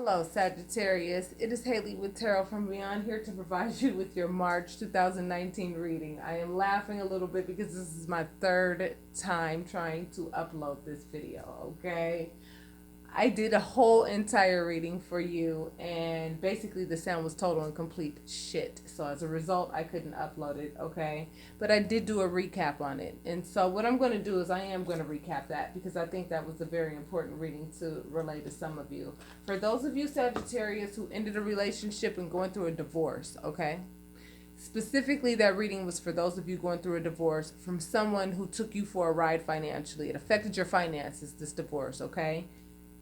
Hello, Sagittarius. It is Haley with Tarot from Beyond, here to provide you with your March 2019 reading. I am laughing a little bit because this is my third time trying to upload this video, okay? I did a whole entire reading for you, and basically the sound was total and complete shit. So as a result, I couldn't upload it, okay? But I did do a recap on it. And so what I'm going to do is I am going to recap that because I think that was a very important reading to relay to some of you. For those of you Sagittarius who ended a relationship and going through a divorce, okay? Specifically, that reading was for those of you going through a divorce from someone who took you for a ride financially. It affected your finances, this divorce, okay?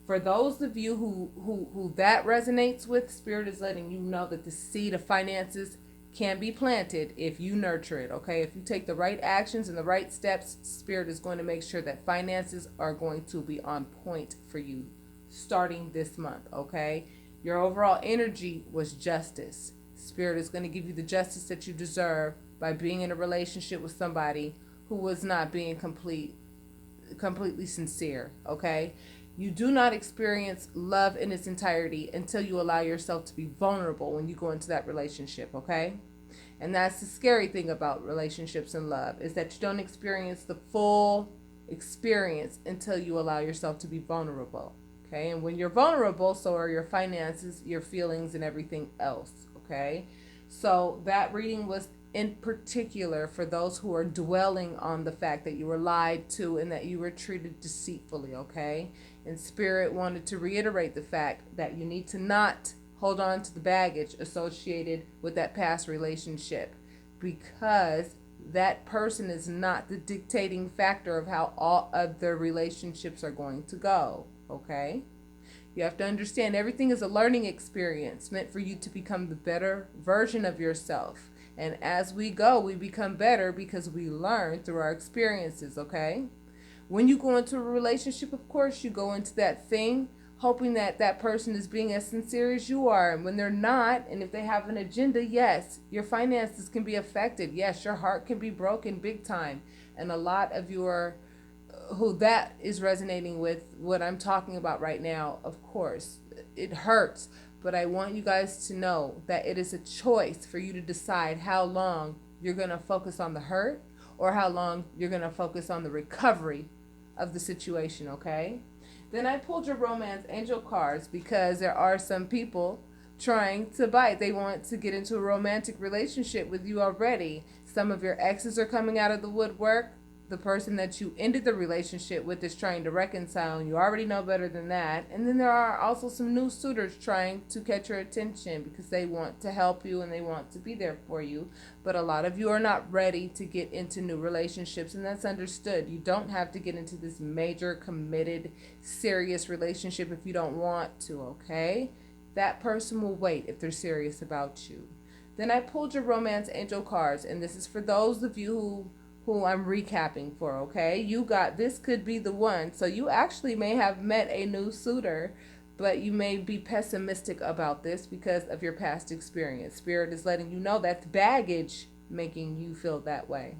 For those of you who that resonates with, Spirit is letting you know that the seed of finances can be planted if you nurture it, okay? If you take the right actions and the right steps, Spirit is going to make sure that finances are going to be on point for you starting this month, okay? Your overall energy was justice. Spirit is going to give you the justice that you deserve by being in a relationship with somebody who was not being completely sincere, okay? You do not experience love in its entirety until you allow yourself to be vulnerable when you go into that relationship, okay? And that's the scary thing about relationships and love, is that you don't experience the full experience until you allow yourself to be vulnerable, okay? And when you're vulnerable, so are your finances, your feelings, and everything else, okay? So that reading was in particular for those who are dwelling on the fact that you were lied to and that you were treated deceitfully, okay? And Spirit wanted to reiterate the fact that you need to not hold on to the baggage associated with that past relationship, because that person is not the dictating factor of how all other relationships are going to go, okay? You have to understand everything is a learning experience meant for you to become the better version of yourself. And as we go, we become better because we learn through our experiences, okay? When you go into a relationship, of course, you go into that thing hoping that that person is being as sincere as you are. And when they're not, and if they have an agenda, yes, your finances can be affected. Yes, your heart can be broken big time. And a lot of your who that is resonating with what I'm talking about right now, of course, it hurts. But I want you guys to know that it is a choice for you to decide how long you're going to focus on the hurt or how long you're going to focus on the recovery of the situation, okay? Then I pulled your romance angel cards because there are some people trying to bite. They want to get into a romantic relationship with you already. Some of your exes are coming out of the woodwork. The person that you ended the relationship with is trying to reconcile, and you already know better than that. And then there are also some new suitors trying to catch your attention because they want to help you and they want to be there for you. But a lot of you are not ready to get into new relationships, and that's understood. You don't have to get into this major, committed, serious relationship if you don't want to, okay? That person will wait if they're serious about you. Then I pulled your romance angel cards, and this is for those of you who I'm recapping for, okay? You got, this could be the one. So you actually may have met a new suitor, but you may be pessimistic about this because of your past experience. Spirit is letting you know that's baggage making you feel that way,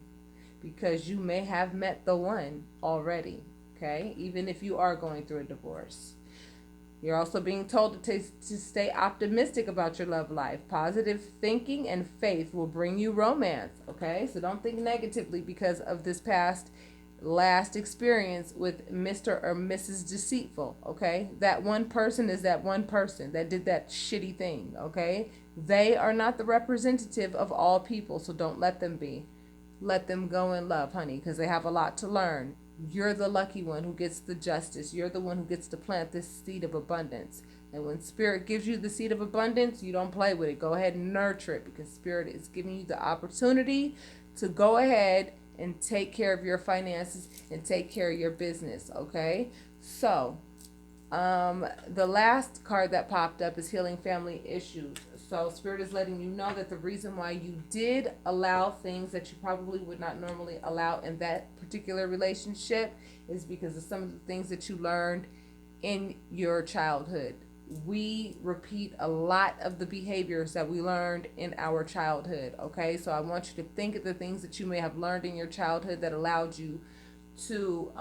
because you may have met the one already, okay? Even if you are going through a divorce. You're also being told to stay optimistic about your love life. Positive thinking and faith will bring you romance, okay? So don't think negatively because of this last experience with Mr. or Mrs. Deceitful, okay? That one person is that one person that did that shitty thing, okay? They are not the representative of all people, so don't let them be. Let them go in love, honey, because they have a lot to learn. You're the lucky one who gets the justice. You're the one who gets to plant this seed of abundance. And when Spirit gives you the seed of abundance, you don't play with it. Go ahead and nurture it, because Spirit is giving you the opportunity to go ahead and take care of your finances and take care of your business, okay? So, the last card that popped up is healing family issues. So Spirit is letting you know that the reason why you did allow things that you probably would not normally allow in that particular relationship is because of some of the things that you learned in your childhood. We repeat a lot of the behaviors that we learned in our childhood, okay? So I want you to think of the things that you may have learned in your childhood that allowed you to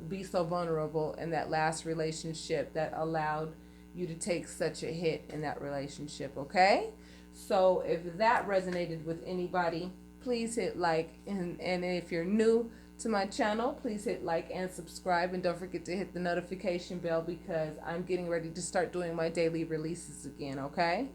be so vulnerable in that last relationship, that allowed you to take such a hit in that relationship, okay? So if that resonated with anybody, please hit like, and if you're new to my channel, please hit like and subscribe, and don't forget to hit the notification bell because I'm getting ready to start doing my daily releases again, okay?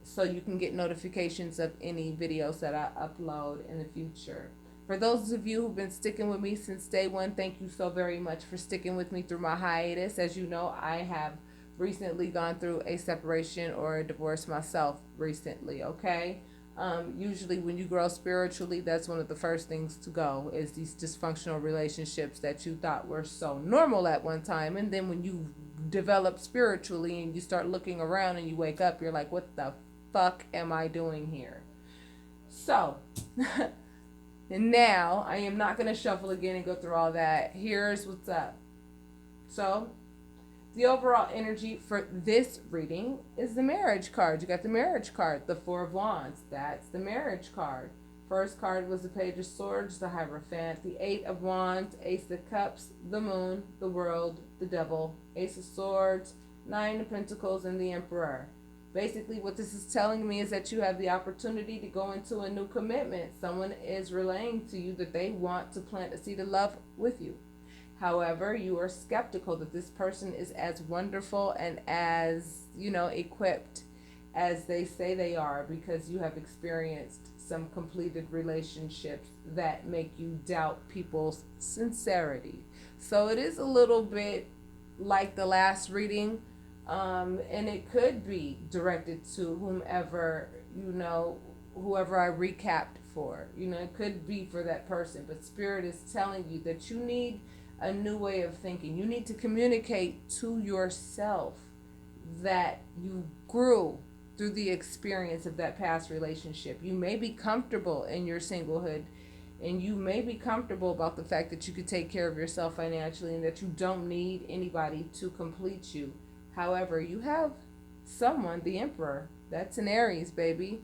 So you can get notifications of any videos that I upload in the future. For those of you who've been sticking with me since day one, thank you so very much for sticking with me through my hiatus. As you know, I have recently gone through a separation or a divorce myself recently, okay? Usually when you grow spiritually, that's one of the first things to go is these dysfunctional relationships that you thought were so normal at one time. And then when you develop spiritually and you start looking around and you wake up, you're like, what the fuck am I doing here? So, and now I am not going to shuffle again and go through all that. Here's what's up. So, the overall energy for this reading is the marriage card. You got the marriage card, the Four of Wands. That's the marriage card. First card was the Page of Swords, the Hierophant, the Eight of Wands, Ace of Cups, the Moon, the World, the Devil, Ace of Swords, Nine of Pentacles, and the Emperor. Basically, what this is telling me is that you have the opportunity to go into a new commitment. Someone is relaying to you that they want to plant a seed of love with you. However, you are skeptical that this person is as wonderful and as, equipped as they say they are, because you have experienced some completed relationships that make you doubt people's sincerity. So it is a little bit like the last reading, and it could be directed to whomever, whoever I recapped for. It could be for that person, but Spirit is telling you that you need a new way of thinking. You need to communicate to yourself that you grew through the experience of that past relationship. You may be comfortable in your singlehood, and you may be comfortable about the fact that you could take care of yourself financially and that you don't need anybody to complete you. However, you have someone, the Emperor, that's an Aries, baby,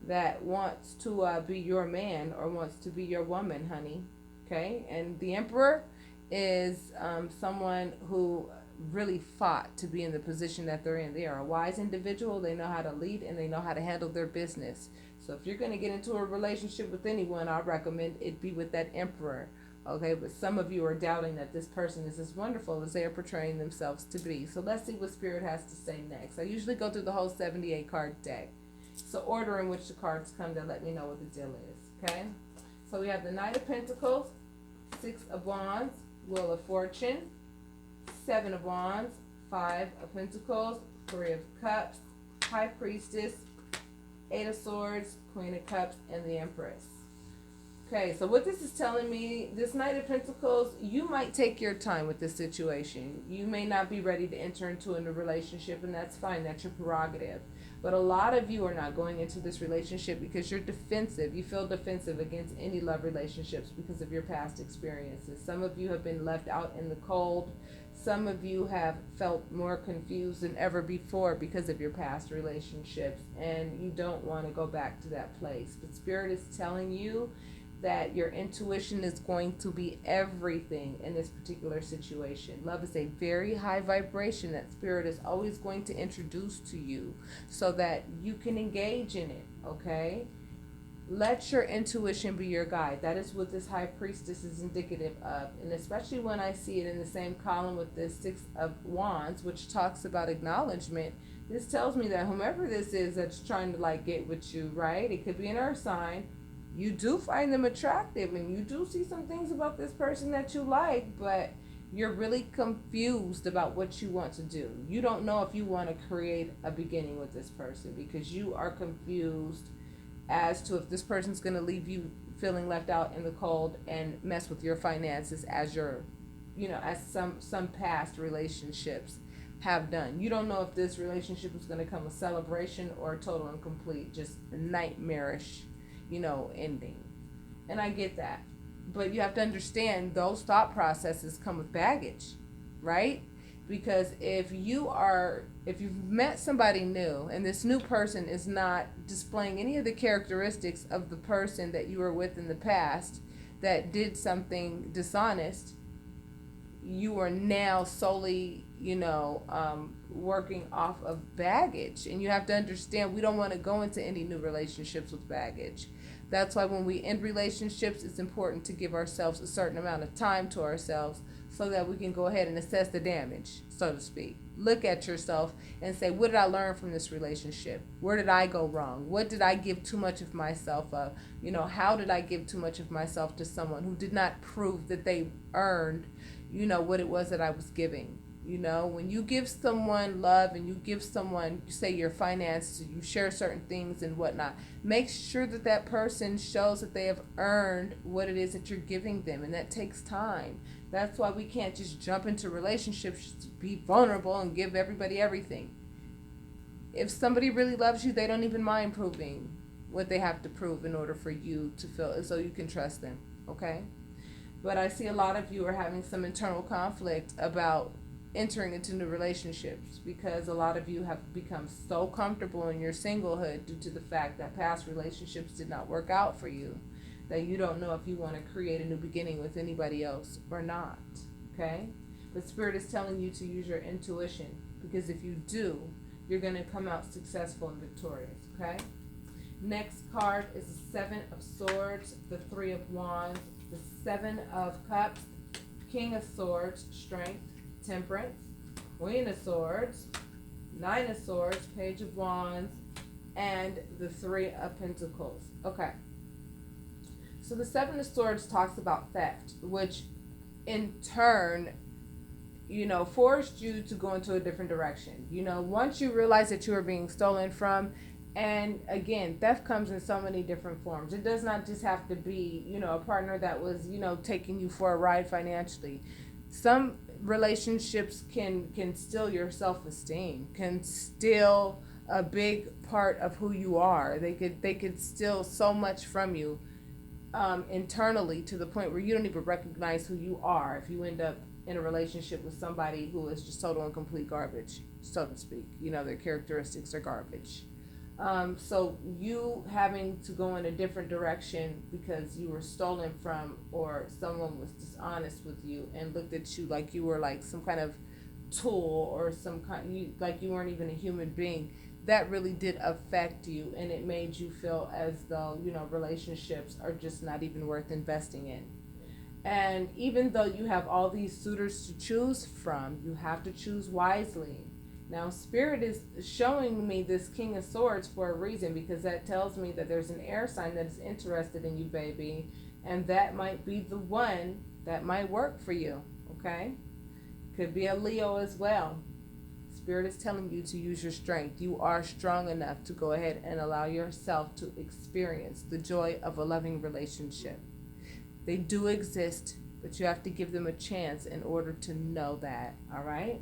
that wants to be your man or wants to be your woman, honey. Okay? And the Emperor is someone who really fought to be in the position that they're in. They are a wise individual. They know how to lead and they know how to handle their business. So if you're going to get into a relationship with anyone, I recommend it be with that Emperor. Okay, but some of you are doubting that this person is as wonderful as they are portraying themselves to be. So let's see what Spirit has to say next. I usually go through the whole 78 card deck. So order in which the cards come to let me know what the deal is. Okay, so we have the Knight of Pentacles, Six of Wands, Wheel of Fortune, Seven of Wands, Five of Pentacles, Three of Cups, High Priestess, Eight of Swords, Queen of Cups, and the Empress. Okay, so what this is telling me, this Knight of Pentacles, you might take your time with this situation. You may not be ready to enter into a new relationship, and that's fine. That's your prerogative. But a lot of you are not going into this relationship because you're defensive. You feel defensive against any love relationships because of your past experiences. Some of you have been left out in the cold. Some of you have felt more confused than ever before because of your past relationships, and you don't want to go back to that place. But Spirit is telling you that your intuition is going to be everything in this particular situation. Love is a very high vibration that Spirit is always going to introduce to you so that you can engage in it, okay? Let your intuition be your guide. That is what this High Priestess is indicative of. And especially when I see it in the same column with this Six of Wands, which talks about acknowledgement, this tells me that whomever this is that's trying to get with you, right? It could be an earth sign. You do find them attractive and you do see some things about this person that you like, but you're really confused about what you want to do. You don't know if you want to create a beginning with this person because you are confused as to if this person's going to leave you feeling left out in the cold and mess with your finances as as some past relationships have done. You don't know if this relationship is going to come a celebration or a total and complete, just nightmarish ending. And I get that. But you have to understand those thought processes come with baggage, right? Because if you've met somebody new and this new person is not displaying any of the characteristics of the person that you were with in the past that did something dishonest, you are now solely working off of baggage. And you have to understand, we don't want to go into any new relationships with baggage. That's why when we end relationships, it's important to give ourselves a certain amount of time to ourselves so that we can go ahead and assess the damage, so to speak. Look at yourself and say, what did I learn from this relationship? Where did I go wrong? What did I give too much of myself of? How did I give too much of myself to someone who did not prove that they earned, what it was that I was giving? When you give someone love and you give someone, you say your finances, you share certain things and whatnot, make sure that that person shows that they have earned what it is that you're giving them. And that takes time. That's why we can't just jump into relationships, just be vulnerable and give everybody everything. If somebody really loves you, they don't even mind proving what they have to prove in order for you to feel as though you can trust them. Okay? But I see a lot of you are having some internal conflict about entering into new relationships because a lot of you have become so comfortable in your singlehood due to the fact that past relationships did not work out for you that you don't know if you want to create a new beginning with anybody else or not. Okay? But Spirit is telling you to use your intuition, because if you do, you're going to come out successful and victorious. Okay? Next card is the Seven of Swords, the Three of Wands, the Seven of Cups, King of Swords, Strength, Temperance, Queen of Swords, Nine of Swords, Page of Wands, and the Three of Pentacles. Okay. So the Seven of Swords talks about theft, which in turn, forced you to go into a different direction. Once you realize that you are being stolen from, and again, theft comes in so many different forms. It does not just have to be, a partner that was, taking you for a ride financially. Some relationships can steal your self-esteem, can steal a big part of who you are. They could steal so much from you internally, to the point where you don't even recognize who you are if you end up in a relationship with somebody who is just total and complete garbage, so to speak. Their characteristics are garbage. So you having to go in a different direction because you were stolen from, or someone was dishonest with you and looked at you like you were like some kind of tool, or like you weren't even a human being, that really did affect you, and it made you feel as though, relationships are just not even worth investing in. And even though you have all these suitors to choose from, you have to choose wisely. Now, Spirit is showing me this King of Swords for a reason, because that tells me that there's an air sign that is interested in you, baby. And that might be the one that might work for you, okay? Could be a Leo as well. Spirit is telling you to use your strength. You are strong enough to go ahead and allow yourself to experience the joy of a loving relationship. They do exist, but you have to give them a chance in order to know that, all right?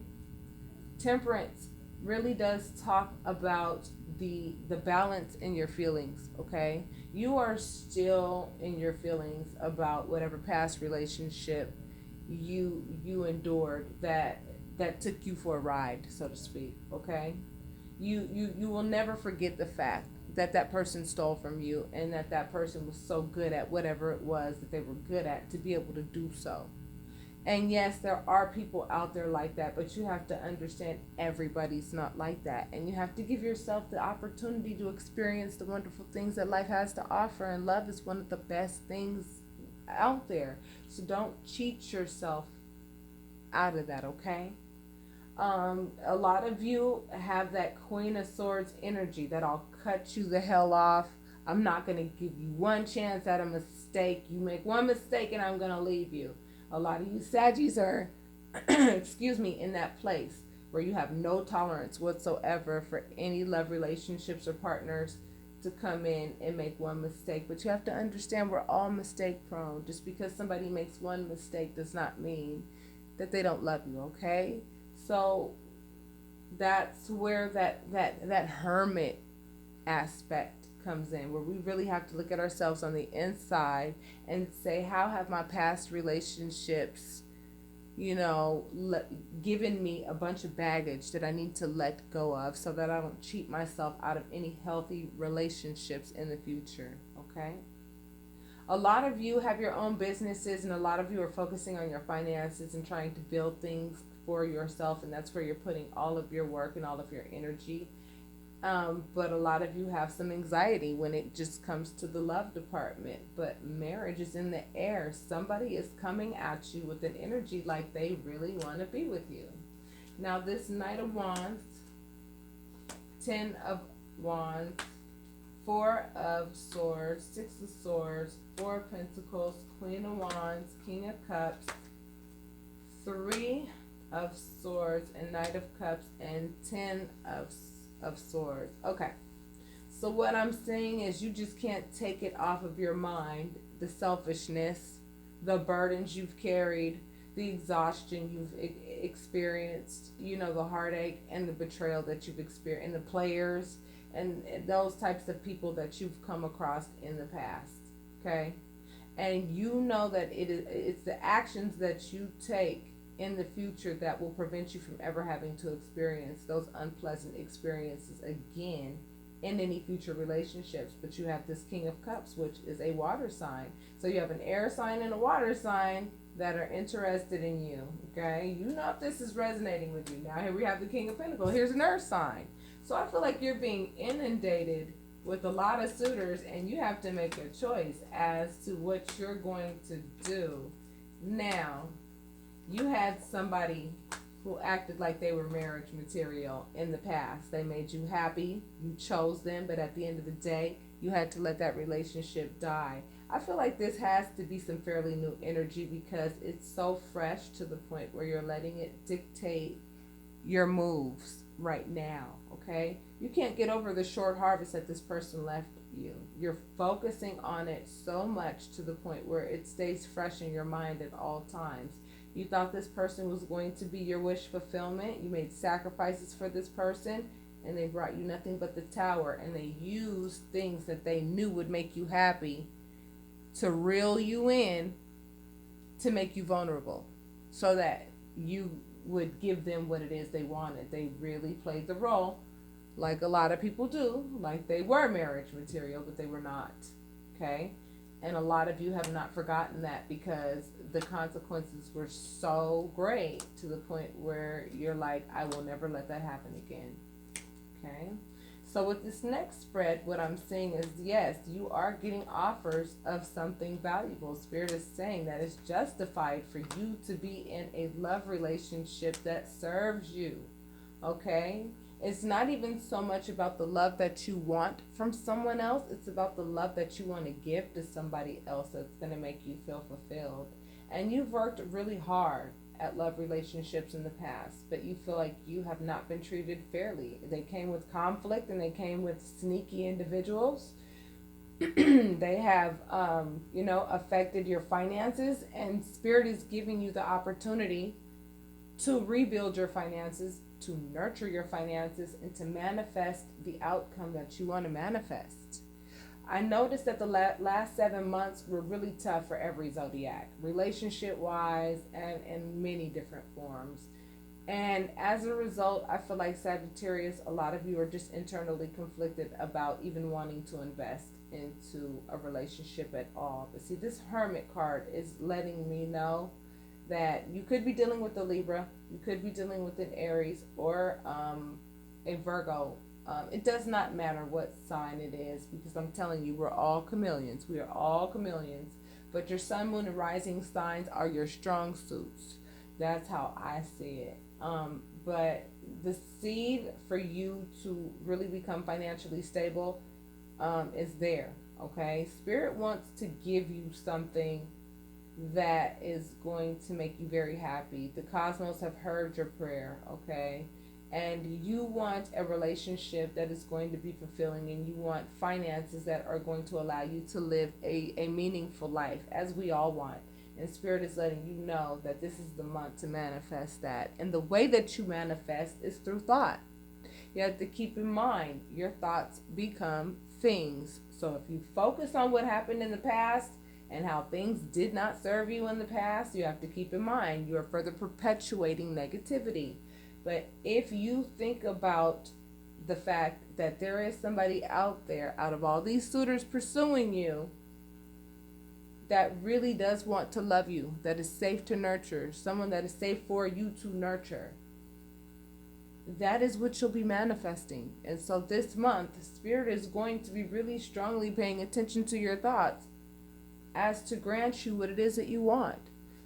Temperance really does talk about the balance in your feelings, okay? You are still in your feelings about whatever past relationship you endured that took you for a ride, so to speak, okay? You will never forget the fact that person stole from you, and that person was so good at whatever it was that they were good at to be able to do so. And yes, there are people out there like that, but you have to understand everybody's not like that. And you have to give yourself the opportunity to experience the wonderful things that life has to offer. And love is one of the best things out there. So don't cheat yourself out of that, okay? A lot of you have that Queen of Swords energy that I'll cut you the hell off. I'm not going to give you one chance at a mistake. You make one mistake and I'm going to leave you. A lot of you Saggies are, in that place where you have no tolerance whatsoever for any love relationships or partners to come in and make one mistake. But you have to understand, we're all mistake prone. Just because somebody makes one mistake does not mean that they don't love you, okay? So that's where that hermit aspect comes in, where we really have to look at ourselves on the inside and say, how have my past relationships, given me a bunch of baggage that I need to let go of, so that I don't cheat myself out of any healthy relationships in the future, okay? A lot of you have your own businesses, and a lot of you are focusing on your finances and trying to build things for yourself, and that's where you're putting all of your work and all of your energy. But a lot of you have some anxiety when it just comes to the love department. But marriage is in the air. Somebody is coming at you with an energy like they really want to be with you. Now, this Knight of Wands, 10 of Wands, 4 of Swords, 6 of Swords, 4 of Pentacles, Queen of Wands, King of Cups, 3 of Swords, and Knight of Cups, and 10 of Swords. Okay. So what I'm saying is you just can't take it off of your mind, the selfishness, the burdens you've carried, the exhaustion you've experienced, the heartache and the betrayal that you've experienced, and the players and those types of people that you've come across in the past. Okay? And you know that it's the actions that you take in the future that will prevent you from ever having to experience those unpleasant experiences again in any future relationships. But you have this King of Cups, which is a water sign. So you have an air sign and a water sign that are interested in you. Okay, you know if this is resonating with you. Now here we have the King of Pentacles. Here's an earth sign. So I feel like you're being inundated with a lot of suitors, and you have to make a choice as to what you're going to do. Now, you had somebody who acted like they were marriage material in the past. They made you happy, you chose them, but at the end of the day, you had to let that relationship die. I feel like this has to be some fairly new energy because it's so fresh to the point where you're letting it dictate your moves right now, okay? You can't get over the short harvest that this person left you. You're focusing on it so much to the point where it stays fresh in your mind at all times. You thought this person was going to be your wish fulfillment. You made sacrifices for this person, and they brought you nothing but the Tower, and they used things that they knew would make you happy to reel you in to make you vulnerable so that you would give them what it is they wanted. They really played the role like a lot of people do, like they were marriage material, but they were not, okay? And a lot of you have not forgotten that because the consequences were so great to the point where you're like, I will never let that happen again. Okay? So with this next spread, what I'm seeing is, yes, you are getting offers of something valuable. Spirit is saying that it's justified for you to be in a love relationship that serves you. Okay? It's not even so much about the love that you want from someone else. It's about the love that you want to give to somebody else that's going to make you feel fulfilled. And you've worked really hard at love relationships in the past, but you feel like you have not been treated fairly. They came with conflict and they came with sneaky individuals. They have, affected your finances, and Spirit is giving you the opportunity to rebuild your finances, to nurture your finances, and to manifest the outcome that you want to manifest. I noticed that the last 7 months were really tough for every zodiac, relationship-wise and in many different forms. And as a result, I feel like Sagittarius, a lot of you are just internally conflicted about even wanting to invest into a relationship at all. But see, this Hermit card is letting me know that you could be dealing with a Libra, you could be dealing with an Aries, or a Virgo. It does not matter what sign it is, because I'm telling you, we're all chameleons. We are all chameleons. But your sun, moon, and rising signs are your strong suits. That's how I see it. But the seed for you to really become financially stable is there, okay? Spirit wants to give you something that is going to make you very happy. The cosmos have heard your prayer, okay? And you want a relationship that is going to be fulfilling, and you want finances that are going to allow you to live a meaningful life, as we all want. And Spirit is letting you know that this is the month to manifest that. And the way that you manifest is through thought. You have to keep in mind, your thoughts become things. So if you focus on what happened in the past and how things did not serve you in the past, you have to keep in mind you are further perpetuating negativity. But if you think about the fact that there is somebody out there, out of all these suitors pursuing you, that really does want to love you, that is safe to nurture, someone that is safe for you to nurture. That is what you'll be manifesting. And so this month, Spirit is going to be really strongly paying attention to your thoughts as to grant you what it is that you want.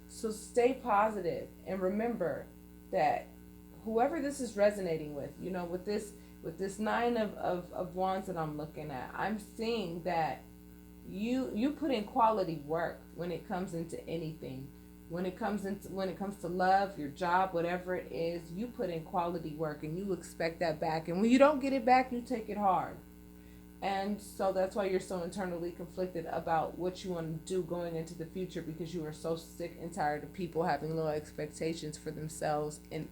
So stay positive and remember that whoever this is resonating with, with this nine of wands that I'm looking at, I'm seeing that you put in quality work when it comes into anything. When it comes to love, your job, whatever it is, you put in quality work and you expect that back. And when you don't get it back, you take it hard. And so that's why you're so internally conflicted about what you want to do going into the future, because you are so sick and tired of people having low expectations for themselves in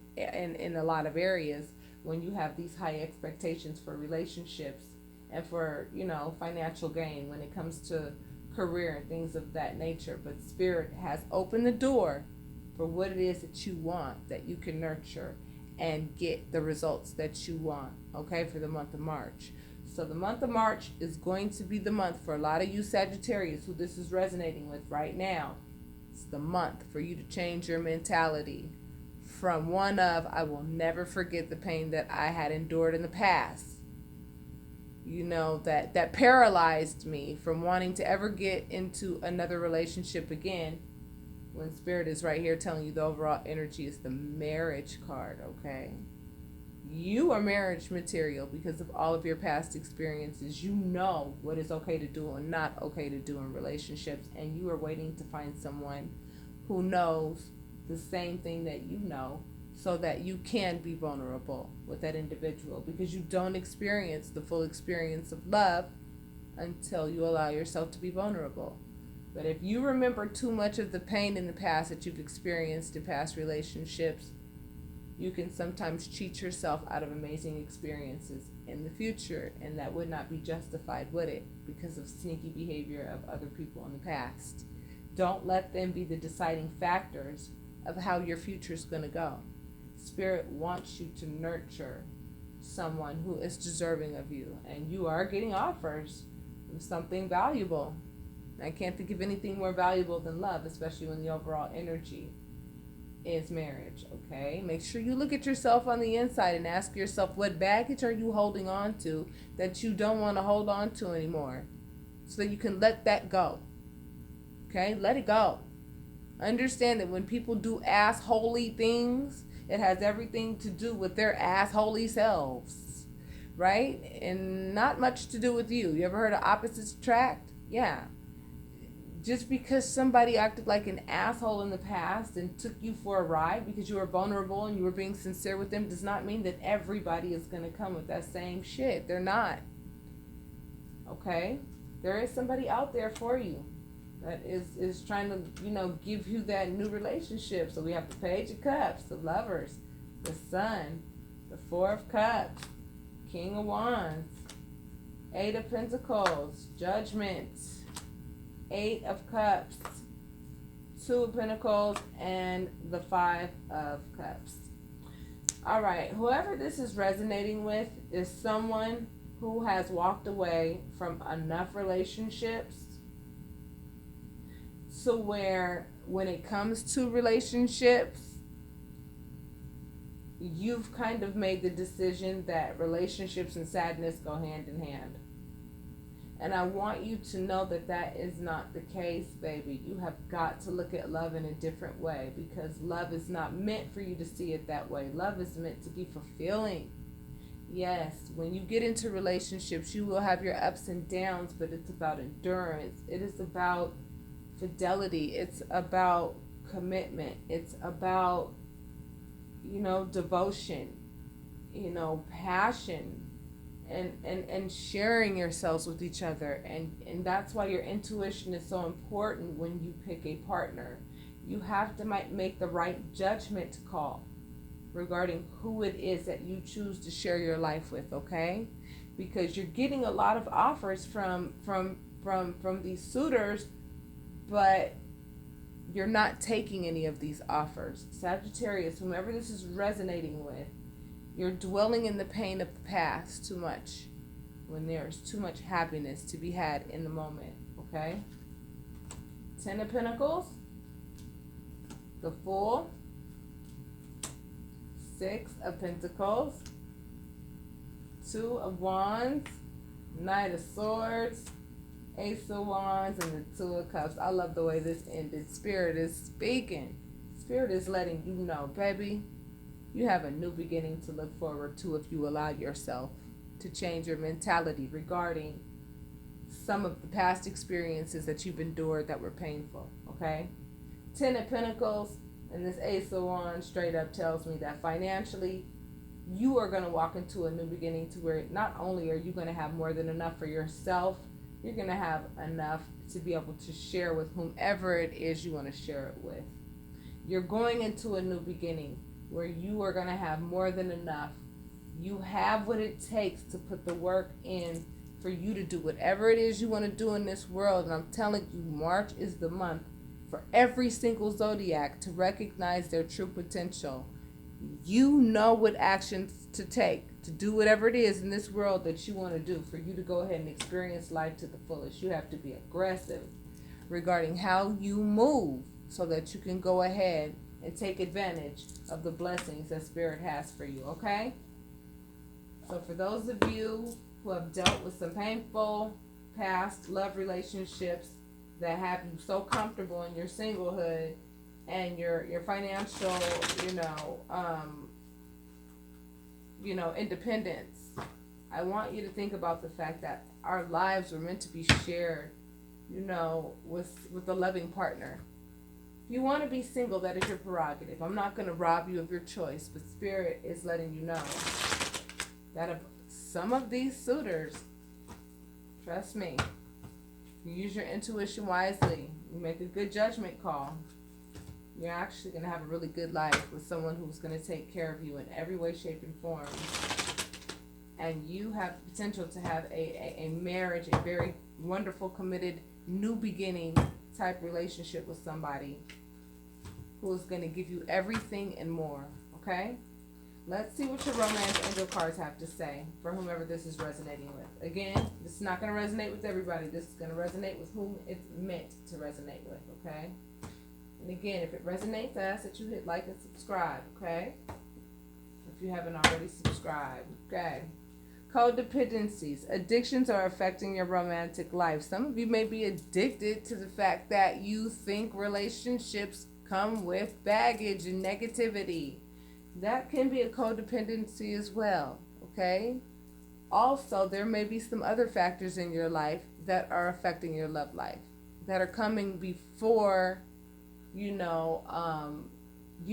a lot of areas, when you have these high expectations for relationships and for, financial gain when it comes to career and things of that nature. But Spirit has opened the door for what it is that you want, that you can nurture and get the results that you want, okay, for the month of March. So the month of March is going to be the month for a lot of you Sagittarius who this is resonating with right now. It's the month for you to change your mentality from one of, I will never forget the pain that I had endured in the past. That paralyzed me from wanting to ever get into another relationship again, when Spirit is right here telling you the overall energy is the marriage card, okay? You are marriage material because of all of your past experiences. You know what is okay to do and not okay to do in relationships, and you are waiting to find someone who knows the same thing that you know, so that you can be vulnerable with that individual, because you don't experience the full experience of love until you allow yourself to be vulnerable. But if you remember too much of the pain in the past that you've experienced in past relationships, you can sometimes cheat yourself out of amazing experiences in the future, and that would not be justified, would it? Because of sneaky behavior of other people in the past. Don't let them be the deciding factors of how your future is going to go. Spirit wants you to nurture someone who is deserving of you, and you are getting offers of something valuable. I can't think of anything more valuable than love, especially when the overall energy is marriage, okay? Make sure you look at yourself on the inside and ask yourself, what baggage are you holding on to that you don't want to hold on to anymore, so that you can let that go, okay? Let it go. Understand that when people do assholey things, it has everything to do with their assholey selves, right? And not much to do with you. You ever heard of opposites attract? Yeah. Just because somebody acted like an asshole in the past and took you for a ride because you were vulnerable and you were being sincere with them does not mean that everybody is going to come with that same shit. They're not. Okay? There is somebody out there for you that is trying to, give you that new relationship. So we have the Page of Cups, the Lovers, the Sun, the Four of Cups, King of Wands, Eight of Pentacles, Judgment, Eight of Cups, Two of Pentacles, and the Five of Cups. All right, whoever this is resonating with is someone who has walked away from enough relationships to where when it comes to relationships, you've kind of made the decision that relationships and sadness go hand in hand. And I want you to know that that is not the case, baby. You have got to look at love in a different way, because love is not meant for you to see it that way. Love is meant to be fulfilling. Yes, when you get into relationships, you will have your ups and downs, but it's about endurance. It is about fidelity. It's about commitment. It's about, devotion, passion, and sharing yourselves with each other. And that's why your intuition is so important when you pick a partner. You have to make the right judgment call regarding who it is that you choose to share your life with, okay? Because you're getting a lot of offers from these suitors, but you're not taking any of these offers. Sagittarius, whomever this is resonating with, you're dwelling in the pain of the past too much when there's too much happiness to be had in the moment, okay? Ten of Pentacles, the Fool, Six of Pentacles, Two of Wands, Knight of Swords, Ace of Wands, and the Two of Cups. I love the way this ended. Spirit is speaking. Spirit is letting you know, baby, you have a new beginning to look forward to if you allow yourself to change your mentality regarding some of the past experiences that you've endured that were painful, okay? Ten of Pentacles and this Ace of Wands straight up tells me that financially, you are going to walk into a new beginning to where not only are you going to have more than enough for yourself, you're going to have enough to be able to share with whomever it is you want to share it with. You're going into a new beginning where you are going to have more than enough. You have what it takes to put the work in for you to do whatever it is you want to do in this world. And I'm telling you, March is the month for every single zodiac to recognize their true potential. You know what actions to take to do whatever it is in this world that you want to do for you to go ahead and experience life to the fullest. You have to be aggressive regarding how you move so that you can go ahead and take advantage of the blessings that Spirit has for you, okay? So for those of you who have dealt with some painful past love relationships that have you so comfortable in your singlehood and your financial, independence, I want you to think about the fact that our lives were meant to be shared, with a loving partner. If you want to be single, that is your prerogative. I'm not going to rob you of your choice, but Spirit is letting you know that of some of these suitors, trust me, you use your intuition wisely, you make a good judgment call, you're actually going to have a really good life with someone who's going to take care of you in every way, shape, and form. And you have the potential to have a marriage, a very wonderful, committed, new beginning type relationship with somebody who is going to give you everything and more, okay? Let's see what your romance angel cards have to say for whomever this is resonating with. Again, this is not going to resonate with everybody. This is going to resonate with whom it's meant to resonate with, okay? And again, if it resonates, I ask that you hit like and subscribe, okay? If you haven't already subscribed, okay? Codependencies. Addictions are affecting your romantic life. Some of you may be addicted to the fact that you think relationships come with baggage and negativity. That can be a codependency as well, okay? Also, there may be some other factors in your life that are affecting your love life, that are coming before, you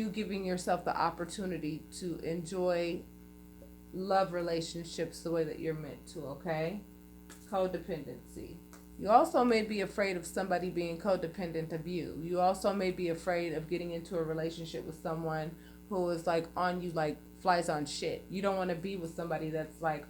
giving yourself the opportunity to enjoy love relationships the way that you're meant to, okay? Codependency. You also may be afraid of somebody being codependent of you. You also may be afraid of getting into a relationship with someone who is like on you like flies on shit. You don't want to be with somebody that's like